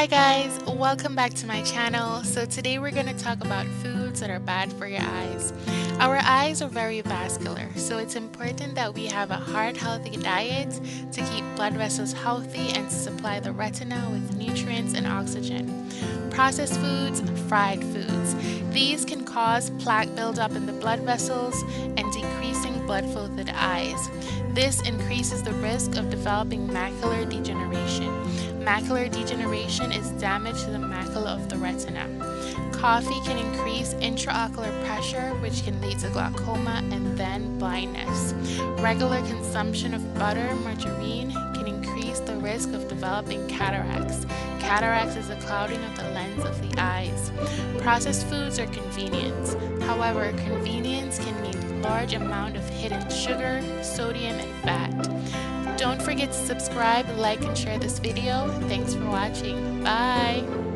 guys, welcome back to my channel. So today we're going to talk about foods that are bad for your eyes. Our eyes are very vascular, so it's important that we have a heart healthy diet to keep blood vessels healthy and to supply the retina with nutrients and oxygen. Processed foods, fried foods. These can cause plaque buildup in the blood vessels and decreasing blood flow to the eyes. This increases the risk of developing macular degeneration. Macular degeneration is damage to the macula of the retina. Coffee can increase intraocular pressure, which can lead to glaucoma and then blindness. Regular consumption of butter, margarine, can increase the risk of developing cataracts. Cataracts is a clouding of the lens of the eyes. Processed foods are convenience. However, convenience can mean large amount of hidden sugar, sodium, and fat. Don't forget to subscribe, like, and share this video. Thanks for watching. Bye!